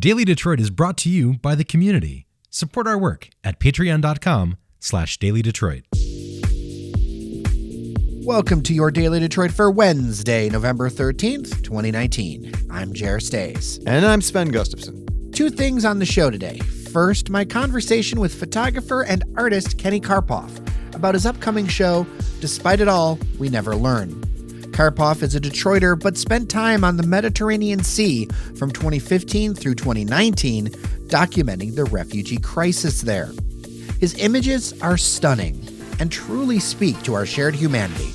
Daily Detroit is brought to you by the community. Support our work at patreon.com/dailydetroit. Welcome to your Daily Detroit for Wednesday, November 13th, 2019. I'm Jer Stays. And I'm Sven Gustafson. Two things on the show today. First, my conversation with photographer and artist Kenny Karpov about his upcoming show, Despite It All, We Never Learn. Karpov is a Detroiter, but spent time on the Mediterranean Sea from 2015 through 2019, documenting the refugee crisis there. His images are stunning and truly speak to our shared humanity.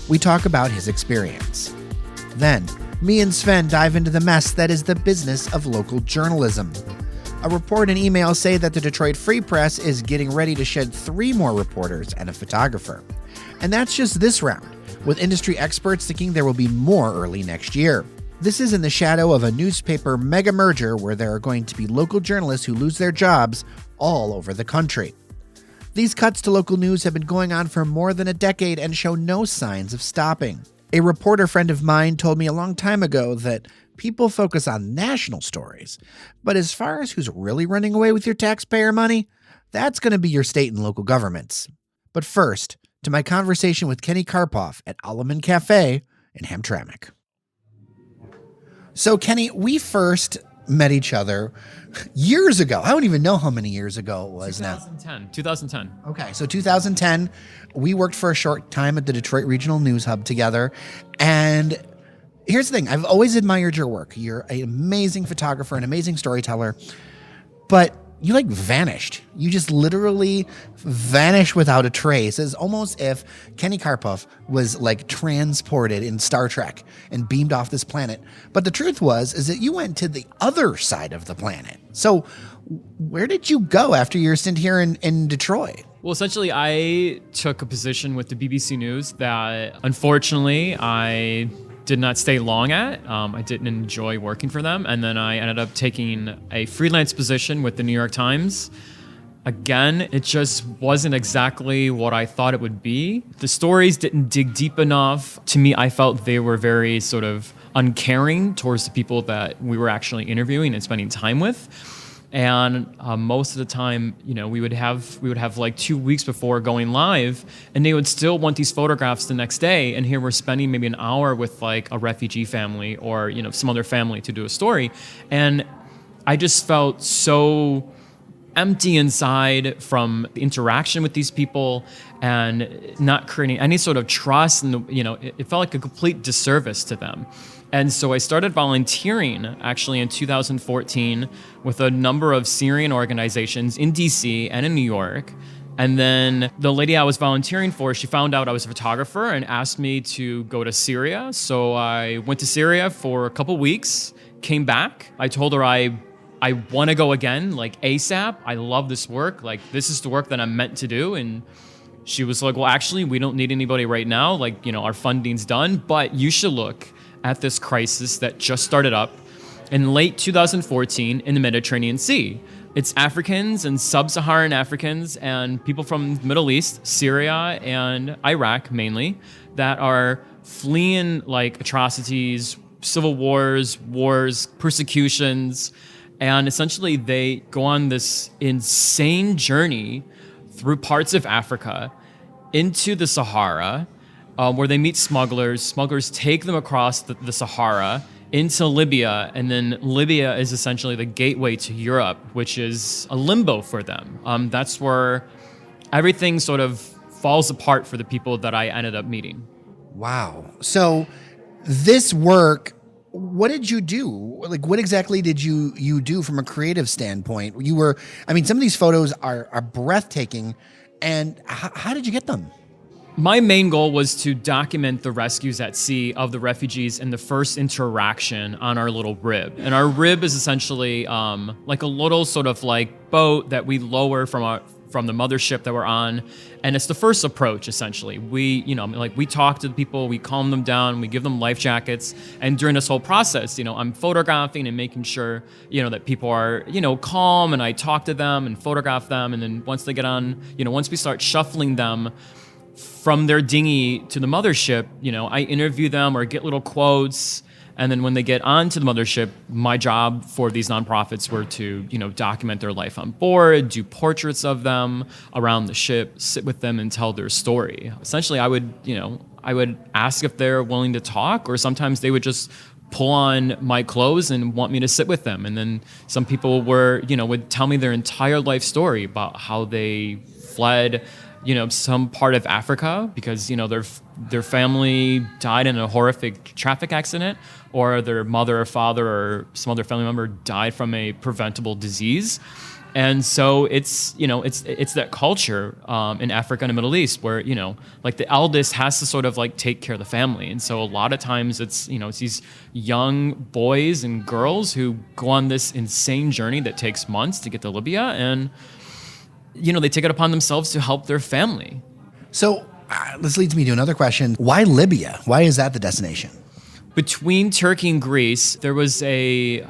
We talk about his experience. Then, me and Sven dive into the mess that is the business of local journalism. A report and email say that the Detroit Free Press is getting ready to shed 3 more reporters and a photographer. And that's just this round, with industry experts thinking there will be more early next year. This is in the shadow of a newspaper mega merger where there are going to be local journalists who lose their jobs all over the country. These cuts to local news have been going on for more than a decade and show no signs of stopping. A reporter friend of mine told me a long time ago that people focus on national stories, but as far as who's really running away with your taxpayer money, that's going to be your state and local governments. But first, to my conversation with Kenny Karpov at Alleman Cafe in Hamtramck. So, Kenny, we first met each other years ago. I don't even know how many years ago it was 2010. Okay, so 2010, we worked for a short time at the Detroit Regional News Hub together. And here's the thing. I've always admired your work. You're an amazing photographer, an amazing storyteller. But you vanished. You just literally vanished without a trace. It's almost if Kenny Karpov was transported in Star Trek and beamed off this planet. But the truth is that you went to the other side of the planet. So where did you go after your stint here in Detroit? Well, essentially, I took a position with the BBC News that, unfortunately, I did not stay long at. I didn't enjoy working for them. And then I ended up taking a freelance position with the New York Times. Again, it just wasn't exactly what I thought it would be. The stories didn't dig deep enough. To me, I felt they were very sort of uncaring towards the people that we were actually interviewing and spending time with. And most of the time, we would have 2 weeks before going live, and they would still want these photographs the next day. And here we're spending maybe an hour with a refugee family or some other family to do a story, and I just felt so empty inside from the interaction with these people and not creating any sort of trust. And it felt like a complete disservice to them. And so I started volunteering actually in 2014 with a number of Syrian organizations in DC and in New York. And then the lady I was volunteering for, she found out I was a photographer and asked me to go to Syria. So I went to Syria for a couple weeks, came back. I told her I want to go again, ASAP. I love this work. This is the work that I'm meant to do. And she was like, well, actually, we don't need anybody right now. Our funding's done, but you should look at this crisis that just started up in late 2014 in the Mediterranean Sea. It's Africans and sub-Saharan Africans and people from the Middle East, Syria and Iraq mainly, that are fleeing atrocities, civil wars, persecutions, and essentially they go on this insane journey through parts of Africa into the Sahara, where they meet smugglers. Smugglers take them across the Sahara into Libya, and then Libya is essentially the gateway to Europe, which is a limbo for them. That's where everything sort of falls apart for the people that I ended up meeting. Wow. So this work, what did you do? What exactly did you do from a creative standpoint? Some of these photos are breathtaking, and how did you get them? My main goal was to document the rescues at sea of the refugees and the first interaction on our little rib. And our rib is essentially a little sort of boat that we lower from the mothership that we're on. And it's the first approach, essentially. We talk to the people, we calm them down, we give them life jackets. And during this whole process, I'm photographing and making sure, that people are, calm, and I talk to them and photograph them. And then once they get on, once we start shuffling them from their dinghy to the mothership, I interview them or get little quotes. And then when they get onto the mothership, my job for these nonprofits were to, document their life on board, do portraits of them around the ship, sit with them and tell their story. Essentially, I would ask if they're willing to talk, or sometimes they would just pull on my clothes and want me to sit with them. And then some people would tell me their entire life story about how they fled, some part of Africa because, their family died in a horrific traffic accident, or their mother or father or some other family member died from a preventable disease. And so it's that culture in Africa and the Middle East where, the eldest has to sort of take care of the family. And so a lot of times it's these young boys and girls who go on this insane journey that takes months to get to Libya. And, they take it upon themselves to help their family. So this leads me to another question. Why Libya? Why is that the destination? Between Turkey and Greece, there was a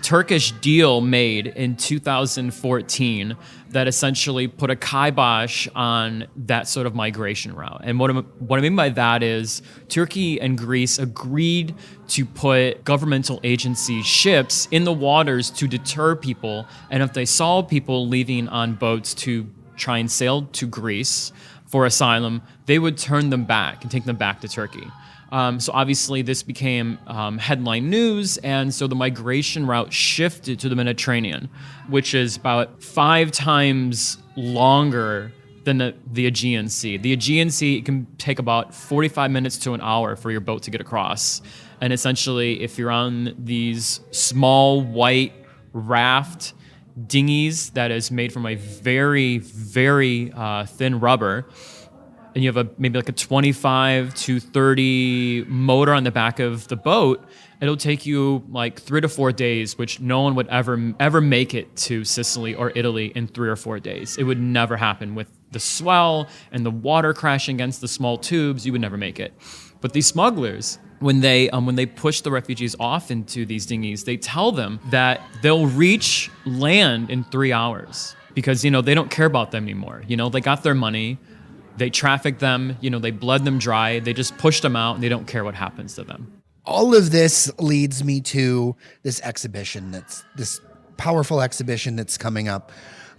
Turkish deal made in 2014 that essentially put a kibosh on that sort of migration route. And what I mean by that is Turkey and Greece agreed to put governmental agency ships in the waters to deter people. And if they saw people leaving on boats to try and sail to Greece for asylum, they would turn them back and take them back to Turkey. So obviously this became headline news, and so the migration route shifted to the Mediterranean, which is about 5 times longer than the Aegean Sea. The Aegean Sea, it can take about 45 minutes to an hour for your boat to get across. And essentially, if you're on these small white raft dinghies that is made from a very, very thin rubber, and you have maybe a 25 to 30 motor on the back of the boat, it'll take you 3 to 4 days, which no one would ever make it to Sicily or Italy in 3 or 4 days. It would never happen. With the swell and the water crashing against the small tubes, you would never make it. But these smugglers, when they push the refugees off into these dinghies, they tell them that they'll reach land in 3 hours because, they don't care about them anymore. They got their money. They traffic them, they bled them dry. They just push them out and they don't care what happens to them. All of this leads me to this exhibition this powerful exhibition that's coming up.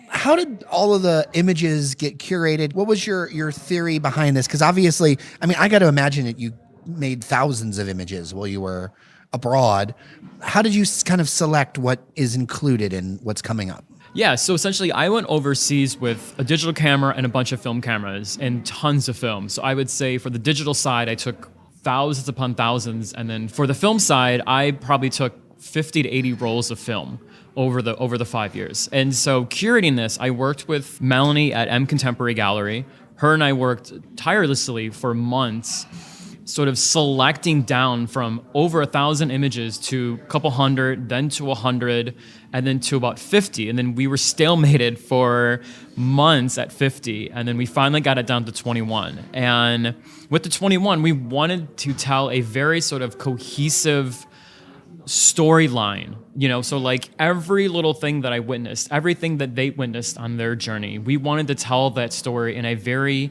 How did all of the images get curated? What was your theory behind this? Because obviously, I got to imagine that you made thousands of images while you were abroad. How did you kind of select what is included in what's coming up? Yeah, so essentially I went overseas with a digital camera and a bunch of film cameras and tons of film. So I would say for the digital side, I took thousands upon thousands. And then for the film side, I probably took 50 to 80 rolls of film over the 5 years. And so curating this, I worked with Melanie at M Contemporary Gallery. Her and I worked tirelessly for months, sort of selecting down from over 1,000 images to a couple hundred, then to 100, and then to about 50. And then we were stalemated for months at 50. And then we finally got it down to 21. And with the 21, we wanted to tell a very sort of cohesive storyline, so every little thing that I witnessed, everything that they witnessed on their journey, we wanted to tell that story in a very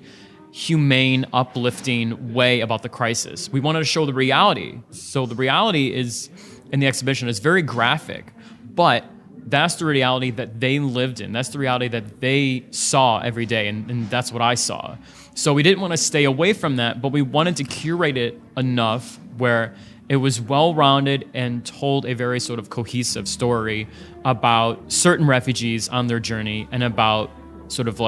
humane, uplifting way about the crisis. We wanted to show the reality. So the reality is, in the exhibition, is very graphic, but that's the reality that they lived in. That's the reality that they saw every day, and that's what I saw. So we didn't want to stay away from that, but we wanted to curate it enough where it was well-rounded and told a very sort of cohesive story about certain refugees on their journey and about sort of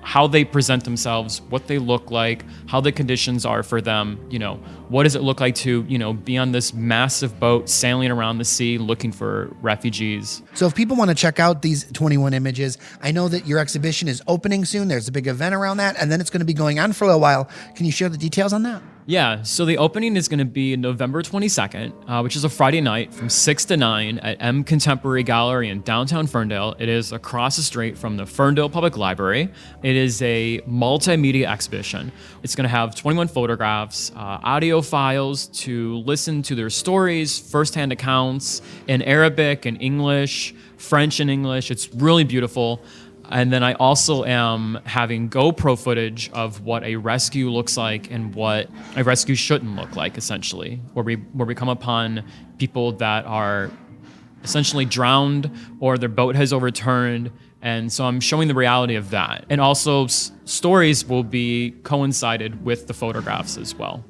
how they present themselves, what they look like, how the conditions are for them, what does it look like to, be on this massive boat sailing around the sea looking for refugees. So if people want to check out these 21 images, I know that your exhibition is opening soon. There's a big event around that, and then it's going to be going on for a while. Can you share the details on that? Yeah, so the opening is going to be November 22nd, which is a Friday night from 6 to 9 at M Contemporary Gallery in downtown Ferndale. It is across the street from the Ferndale Public Library. It is a multimedia exhibition. It's going to have 21 photographs, audio files to listen to their stories, firsthand accounts in Arabic and English, French and English. It's really beautiful. And then I also am having GoPro footage of what a rescue looks like and what a rescue shouldn't look like, essentially, where we come upon people that are essentially drowned or their boat has overturned. And so I'm showing the reality of that. And also stories will be coincided with the photographs as well.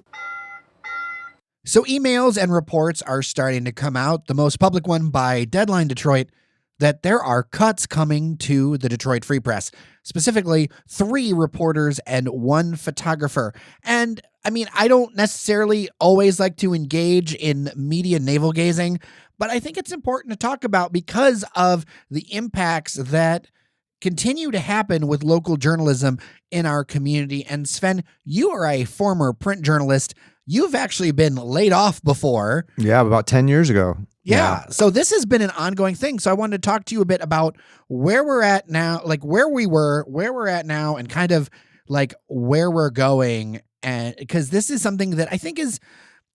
So emails and reports are starting to come out. The most public one by Deadline Detroit, that there are cuts coming to the Detroit Free Press, specifically 3 reporters and 1 photographer. And I mean, I don't necessarily always like to engage in media navel gazing, but I think it's important to talk about because of the impacts that continue to happen with local journalism in our community. And Sven, you are a former print journalist. You've actually been laid off before. Yeah, about 10 years ago. Yeah. So this has been an ongoing thing. So I wanted to talk to you a bit about where we're at now, like where we were, where we're at now, and kind of like where we're going. And because this is something that I think is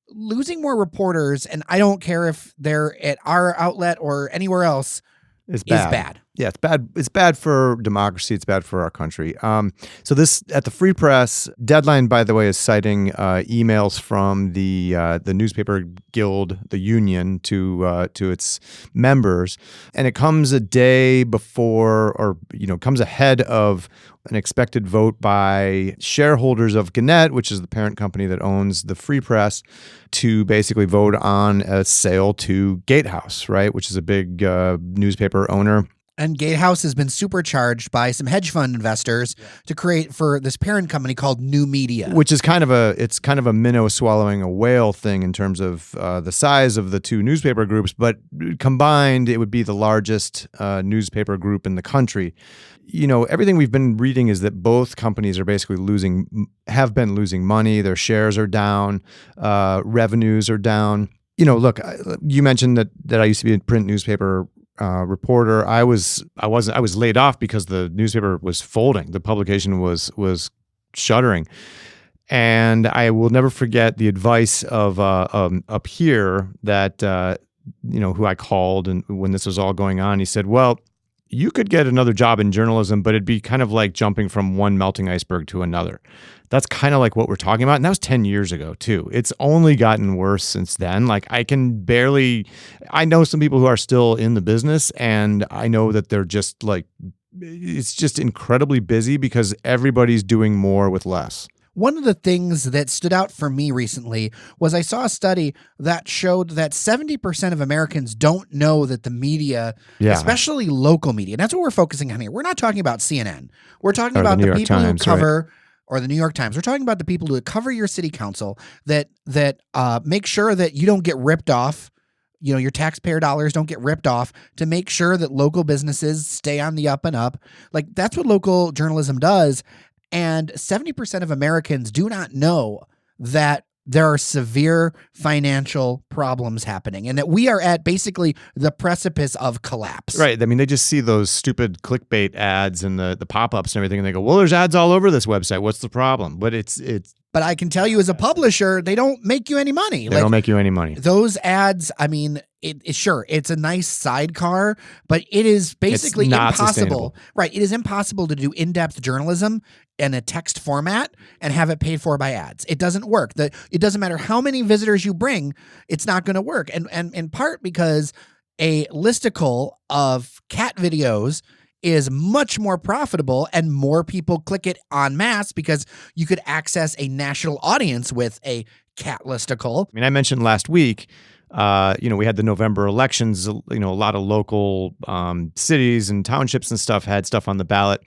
losing more reporters, and I don't care if they're at our outlet or anywhere else, is bad. Yeah, it's bad. It's bad for democracy. It's bad for our country. So this at the Free Press, Deadline, by the way, is citing emails from the newspaper guild, the union, to its members, and it comes a day before, or comes ahead of an expected vote by shareholders of Gannett, which is the parent company that owns the Free Press, to basically vote on a sale to Gatehouse, right, which is a big newspaper owner. And Gatehouse has been supercharged by some hedge fund investors to create for this parent company called New Media, which is kind of a minnow swallowing a whale thing in terms of the size of the 2 newspaper groups, but combined, it would be the largest newspaper group in the country. Everything we've been reading is that both companies are basically have been losing money. Their shares are down, revenues are down. Look, you mentioned that I used to be a print newspaper reporter. I was laid off because the newspaper was folding. The publication was shuttering, and I will never forget the advice of up here that who I called, and when this was all going on, he said, "Well, you could get another job in journalism, but it'd be kind of like jumping from one melting iceberg to another." That's kind of like what we're talking about. And that was 10 years ago, too. It's only gotten worse since then. Like, I know some people who are still in the business, and I know that they're just like, it's just incredibly busy because everybody's doing more with less. One of the things that stood out for me recently was I saw a study that showed that 70% of Americans don't know that the media, especially local media, and that's what we're focusing on here. We're not talking about CNN. We're talking about the people who cover, or the New York Times. We're talking about the people who cover your city council that make sure that you don't get ripped off. Your taxpayer dollars don't get ripped off to make sure that local businesses stay on the up and up. Like, that's what local journalism does. And 70% of Americans do not know that there are severe financial problems happening and that we are at basically the precipice of collapse. Right. I mean, they just see those stupid clickbait ads and the pop-ups and everything, and they go, well, there's ads all over this website. What's the problem? But But I can tell you as a publisher, they don't make you any money. They don't make you any money. Those ads, I mean, sure, it's a nice sidecar, but it is basically impossible. Right. It is impossible to do in-depth journalism in a text format and have it paid for by ads. It doesn't work. It doesn't matter how many visitors you bring, it's not going to work. And in part because a listicle of cat videos is much more profitable and more people click it en masse because you could access a national audience with a cat listicle. I mean, I mentioned last week, we had the November elections, a lot of local cities and townships and stuff had stuff on the ballot.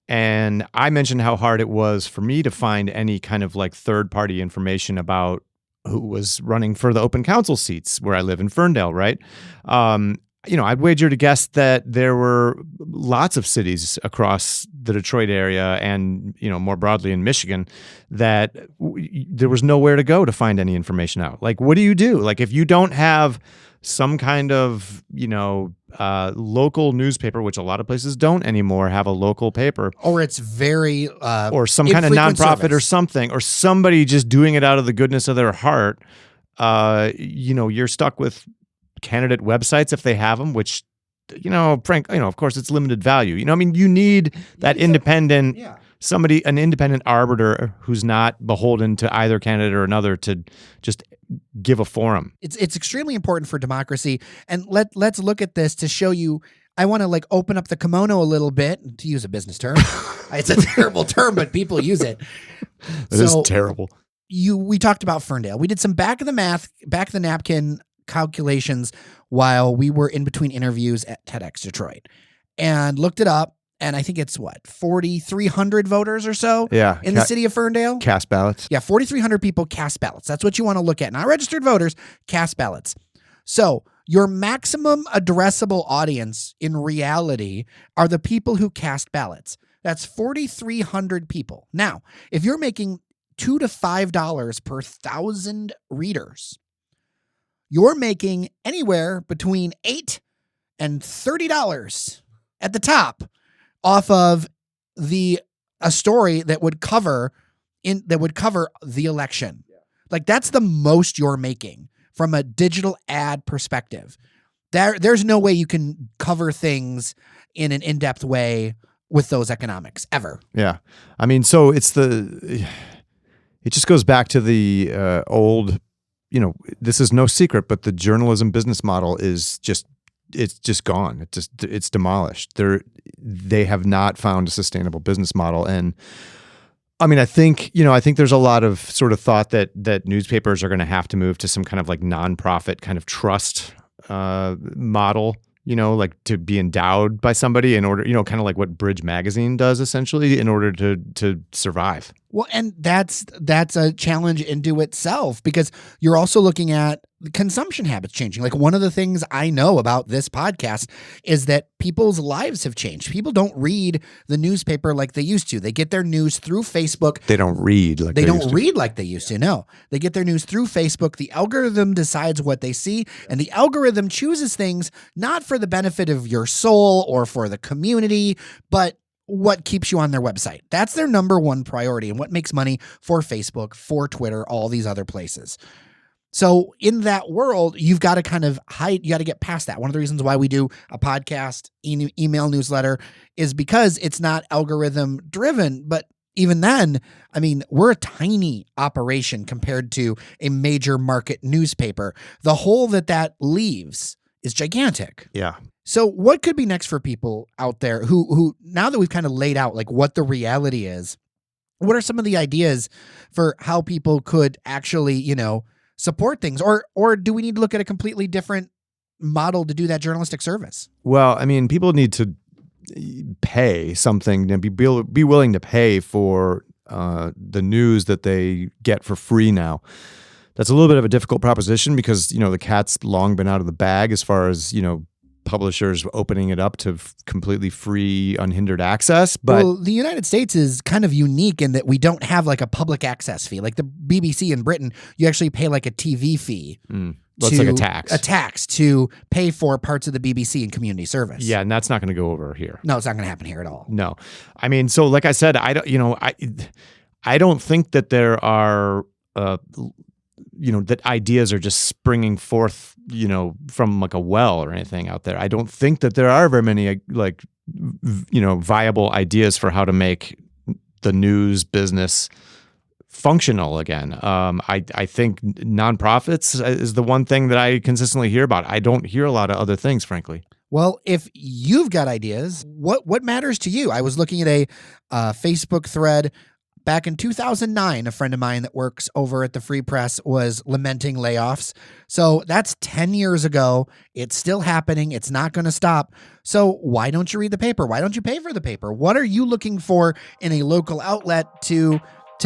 And I mentioned how hard it was for me to find any kind of like third-party information about who was running for the open council seats where I live in Ferndale, right? I'd wager to guess that there were lots of cities across the Detroit area and, more broadly in Michigan that there was nowhere to go to find any information out. Like, what do you do? Like, if you don't have some kind of, local newspaper, which a lot of places don't anymore have a local paper. Or it's very or some kind of nonprofit service or something, or somebody just doing it out of the goodness of their heart. You're stuck with candidate websites if they have them, which Frank, of course it's limited value. I mean, you need that independent, an independent arbiter who's not beholden to either candidate or another to just give a forum. It's extremely important for democracy. And let's look at this to show you. I want to open up the kimono a little bit, to use a business term. It's a terrible term, but people use it. It is terrible. We talked about Ferndale. We did some back of the napkin calculations while we were in between interviews at TEDx Detroit, and looked it up. And I think it's 4,300 voters or so in the city of Ferndale. Cast ballots. Yeah, 4,300 people cast ballots. That's what you want to look at. Not registered voters, cast ballots. So your maximum addressable audience in reality are the people who cast ballots. That's 4,300 people. Now, if you're making $2 to $5 per 1,000 readers, you're making anywhere between $8 and $30 at the top off of a story that would cover the election. That's the most you're making from a digital ad perspective. There's no way you can cover things in an in-depth way with those economics ever. Yeah. I mean, so it just goes back to the old, this is no secret, but the journalism business model is it's just gone. It's demolished. They have not found a sustainable business model. And I mean, I think there's a lot of sort of thought that newspapers are going to have to move to some kind of nonprofit kind of trust model, to be endowed by somebody in order, kind of like what Bridge Magazine does essentially in order to survive. Well, and that's a challenge into itself, because you're also looking at consumption habits changing. One of the things I know about this podcast is that people's lives have changed. People don't read the newspaper like they used to. They get their news through Facebook. They don't read like they don't read like they used to. No, they get their news through Facebook. The algorithm decides what they see, and the algorithm chooses things not for the benefit of your soul or for the community, but what keeps you on their website. That's their number one priority, and what makes money for Facebook, for Twitter, all these other places. So in that world, you've got to kind of you got to get past that. One of the reasons why we do a podcast, email newsletter, is because it's not algorithm driven. But even then, I mean, we're a tiny operation compared to a major market newspaper. The hole that leaves is gigantic. Yeah. So what could be next for people out there who now that we've kind of laid out what the reality is, what are some of the ideas for how people could actually, support things, or do we need to look at a completely different model to do that journalistic service? Well, I mean, people need to pay something and be willing to pay for the news that they get for free now. That's a little bit of a difficult proposition because, the cat's long been out of the bag as far as, publishers opening it up to completely free, unhindered access. But the United States is kind of unique in that we don't have a public access fee. Like the BBC in Britain, you actually pay a TV fee. That's like a tax. A tax to pay for parts of the BBC and community service. Yeah, and that's not going to go over here. No, it's not going to happen here at all. No. I mean, so like I said, I don't think that there are that ideas are just springing forth, from a well or anything out there. I don't think that there are very many viable ideas for how to make the news business functional again. I think nonprofits is the one thing that I consistently hear about. I don't hear a lot of other things, frankly. Well, if you've got ideas, what matters to you? I was looking at a Facebook thread back in 2009, a friend of mine that works over at the Free Press was lamenting layoffs. So that's 10 years ago. It's still happening. It's not going to stop. So why don't you read the paper? Why don't you pay for the paper? What are you looking for in a local outlet to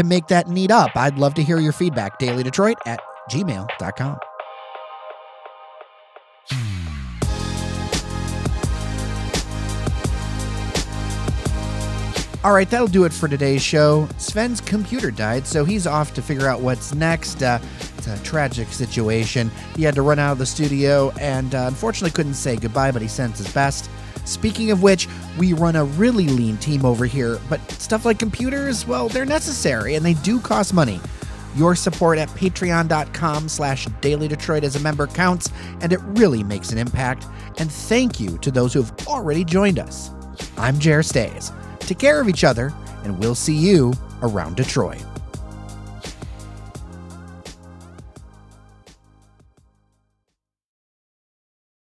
make that need up? I'd love to hear your feedback. dailydetroit@gmail.com. All right, that'll do it for today's show. Sven's computer died, so he's off to figure out what's next. It's a tragic situation. He had to run out of the studio and unfortunately couldn't say goodbye, but he sends his best. Speaking of which, we run a really lean team over here, but stuff like computers, well, they're necessary and they do cost money. Your support at patreon.com/Daily Detroit as a member counts, and it really makes an impact. And thank you to those who have already joined us. I'm Jer Stays. Take care of each other, and we'll see you around Detroit.